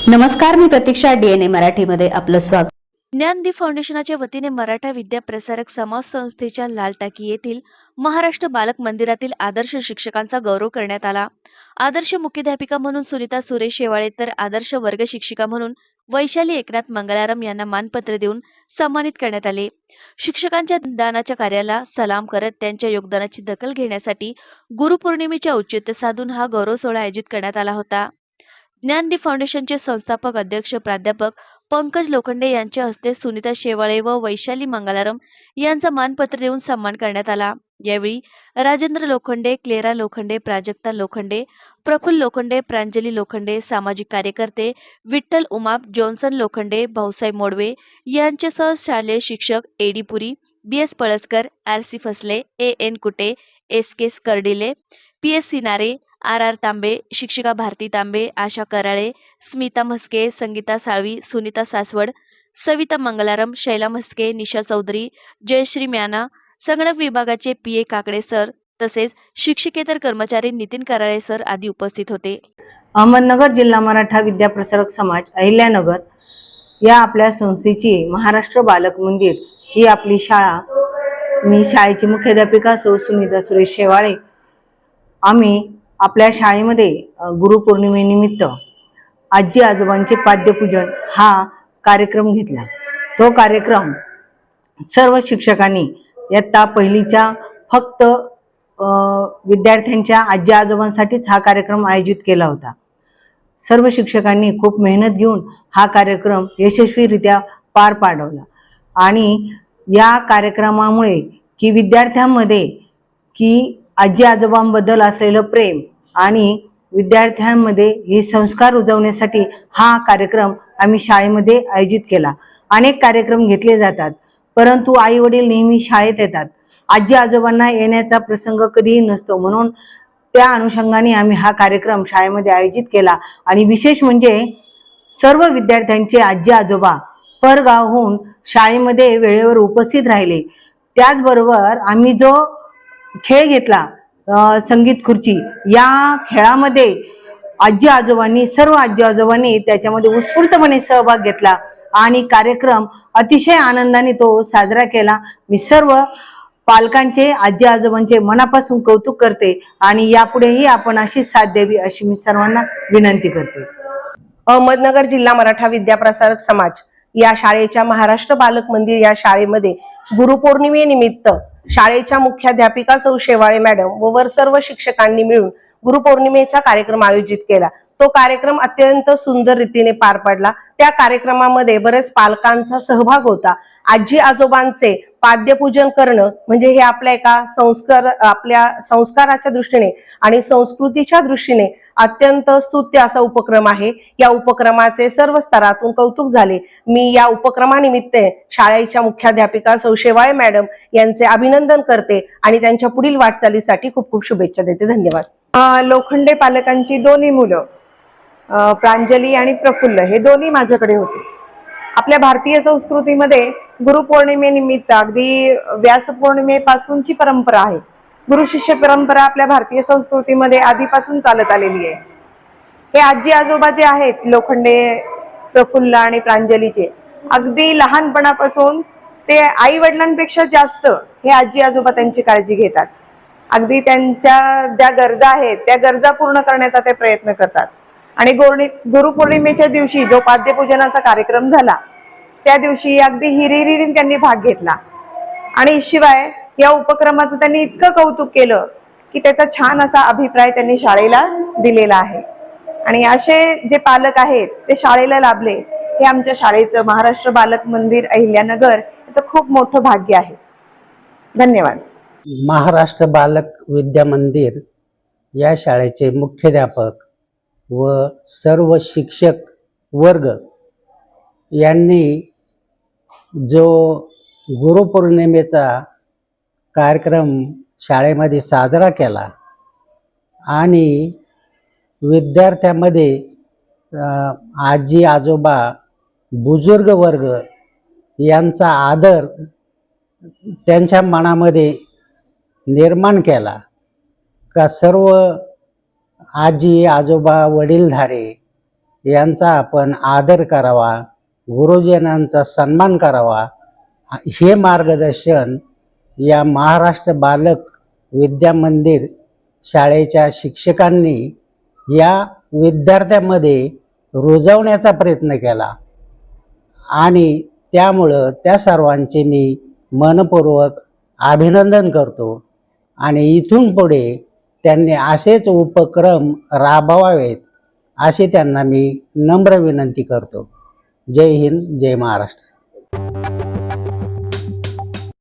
नमस्कार, मी प्रतीक्षा. DNA मराठीमध्ये आपलं स्वागत. ज्ञानदीप फाउंडेशनच्या वतीने मराठा विद्या प्रसारक समाज संस्थेच्या लाल टाकी येथील महाराष्ट्र बालक मंदिरातील आदर्श शिक्षकांचा गौरव करण्यात आला. आदर्श मुख्याध्यापिका म्हणून सुनीता सुरेश शेवाळे तर आदर्श वर्ग शिक्षिका म्हणून वैशाली एकनाथ मंगलाराम यांना मानपत्र देऊन सन्मानित करण्यात आले. शिक्षकांच्या दानाच्या कार्याला सलाम करत त्यांच्या योगदानाची दखल घेण्यासाठी गुरुपौर्णिमेच्या औचित्य साधून हा गौरव सोहळा आयोजित करण्यात आला होता. ज्ञानदीप फाउंडेशनचे संस्थापक अध्यक्ष प्राध्यापक पंकज लोखंडे यांच्या हस्ते सुनीता शेवाळे व वैशाली मंगलाराम यांचा मानपत्र देऊन सन्मान करण्यात आला. यावेळी राजेंद्र लोखंडे, क्लेरा लोखंडे, प्राजक्ता लोखंडे, प्रफुल्ल लोखंडे, प्रांजली लोखंडे, सामाजिक कार्यकर्ते विठ्ठल उमाप, जॉन्सन लोखंडे, भाऊसाहेब मोडवे यांच्यासह शालेय शिक्षक एडी पुरी, BS पळसकर, RC फसले, AN Kute, SK Kardile, PS scenario, RR तांबे, शिक्षिका भारती तांबे, आशा कराळे, स्मिता म्हस्के, संगीता साळवी, सुनीता सासवड, सविता मंगलाराम, शैला म्हस्के, निशा चौधरी, जयश्री म्याना, संगणक विभागाचे PA काकडे सर तसेच शिक्षकेतर कर्मचारी नितीन कराळे सर आदी उपस्थित होते. अहमदनगर जिल्हा मराठा विद्या प्रसारक समाज अहिल्यानगर या आपल्या संस्थेची महाराष्ट्र बालक मंदिर ही आपली शाळा. मी शाळेची मुख्याध्यापिका सौ सुनीता सुरेश शेवाळे. आम्ही आपल्या शाळेमध्ये गुरुपौर्णिमेनिमित्त आजी आजोबांचे पाद्यपूजन हा कार्यक्रम घेतला. तो कार्यक्रम सर्व शिक्षकांनी इयत्ता पहिलीच्या फक्त विद्यार्थ्यांच्या आजी आजोबांसाठीच हा कार्यक्रम आयोजित केला होता. सर्व शिक्षकांनी खूप मेहनत घेऊन हा कार्यक्रम यशस्वीरित्या पार पाडवला आणि या कार्यक्रमामुळे की विद्यार्थ्यांमध्ये की आजी आजोबांबद्दल असलेलं प्रेम आणि विद्यार्थ्यांमध्ये हे संस्कार रुजवण्यासाठी हा कार्यक्रम आम्ही शाळेमध्ये आयोजित केला. अनेक कार्यक्रम घेतले जातात, परंतु आई वडील नेहमी शाळेत येतात, आजी आजोबांना येण्याचा प्रसंग कधीही नसतो. म्हणून त्या अनुषंगाने आम्ही हा कार्यक्रम शाळेमध्ये आयोजित केला आणि विशेष म्हणजे सर्व विद्यार्थ्यांचे आजी आजोबा परगावहून शाळेमध्ये वेळेवर उपस्थित राहिले. त्याचबरोबर आम्ही जो खेळ घेतला संगीत खुर्ची, या खेळामध्ये सर्व आजी आजोबांनी त्याच्यामध्ये उत्स्फूर्तपणे सहभाग घेतला आणि कार्यक्रम अतिशय आनंदाने तो साजरा केला. मी सर्व पालकांचे आजी आजोबांचे मनापासून कौतुक करते आणि यापुढेही आपण अशीच साथ द्यावी अशी मी सर्वांना विनंती करते. अहमदनगर जिल्हा मराठा विद्या प्रसारक समाज या शाळेच्या महाराष्ट्र बालक मंदिर या शाळेमध्ये गुरुपौर्णिमेनिमित्त शाळेच्या मुख्याध्यापिका सौ शेवाळे मॅडम व सर्व शिक्षकांनी मिळून गुरुपौर्णिमेचा कार्यक्रम आयोजित केला. तो कार्यक्रम अत्यंत सुंदर रीतीने पार पडला. त्या कार्यक्रमामध्ये बरेच पालकांचा सहभाग होता. आजी आजोबांचे पाद्यपूजन करणं म्हणजे हे आपल्या संस्काराच्या दृष्टीने आणि संस्कृतीच्या दृष्टीने अत्यंत स्तुत्य असा उपक्रम आहे. या उपक्रमाचे सर्व स्तरातून कौतुक झाले. मी या उपक्रमानिमित्त शाळेच्या मुख्याध्यापिका सौ शेवाळे मॅडम यांचे अभिनंदन करते आणि त्यांच्या पुढील वाटचालीसाठी खूप खूप शुभेच्छा देते. धन्यवाद. लोखंडे पालकांची दोन्ही मुलं प्रांजली आणि प्रफुल्ल हे दोन्ही माझ्याकडे होते. आपल्या भारतीय संस्कृतीमध्ये गुरुपौर्णिमेनिमित्त अगदी व्यासपौर्णिमेपासूनची परंपरा आहे. गुरु शिष्य परंपरा आपल्या भारतीय संस्कृतीमध्ये आधीपासून चालत आलेली आहे. हे आजी आजोबा जे आहेत लोखंडे, प्रफुल्ल आणि प्रांजलीचे, अगदी लहानपणापासून ते आई वडिलांपेक्षा जास्त हे आजी आजोबा त्यांची काळजी घेतात. अगदी त्यांच्या ज्या गरजा आहेत त्या गरजा पूर्ण करण्याचा ते प्रयत्न करतात. आणि गुरुपौर्णिमेच्या दिवशी जो पाद्यपूजनाचा कार्यक्रम झाला त्या दिवशी अगदी हिरिरीने त्यांनी भाग घेतला आणि शिवाय या उपक्रमाचं त्यांनी इतकं कौतुक केलं की त्याचा छान असा अभिप्राय त्यांनी शाळेला दिलेला आहे. आणि असे जे पालक आहेत ते शाळेला लाभले हे आमच्या शाळेचं महाराष्ट्र बालक मंदिर अहिल्यानगर याचं खूप मोठं भाग्य आहे. धन्यवाद. महाराष्ट्र बालक विद्या मंदिर या शाळेचे मुख्याध्यापक व सर्व शिक्षक वर्ग यांनी जो गुरुपौर्णिमेचा कार्यक्रम शाळेमध्ये साजरा केला आणि विद्यार्थ्यांमध्ये आजी आजोबा बुजुर्ग वर्ग यांचा आदर त्यांच्या मनामध्ये निर्माण केला का सर्व आजी आजोबा वडीलधारे यांचा आपण आदर करावा, गुरुजनांचा सन्मान करावा, हे मार्गदर्शन या महाराष्ट्र बालक विद्या मंदिर शाळेच्या शिक्षकांनी या विद्यार्थ्यांमध्ये रुजवण्याचा प्रयत्न केला आणि त्यामुळं त्या सर्वांचे मी मनपूर्वक अभिनंदन करतो आणि इथून पुढे त्यांनी असेच उपक्रम राबवावेत अशी त्यांना मी नम्र विनंती करतो. जय हिंद, जय महाराष्ट्र.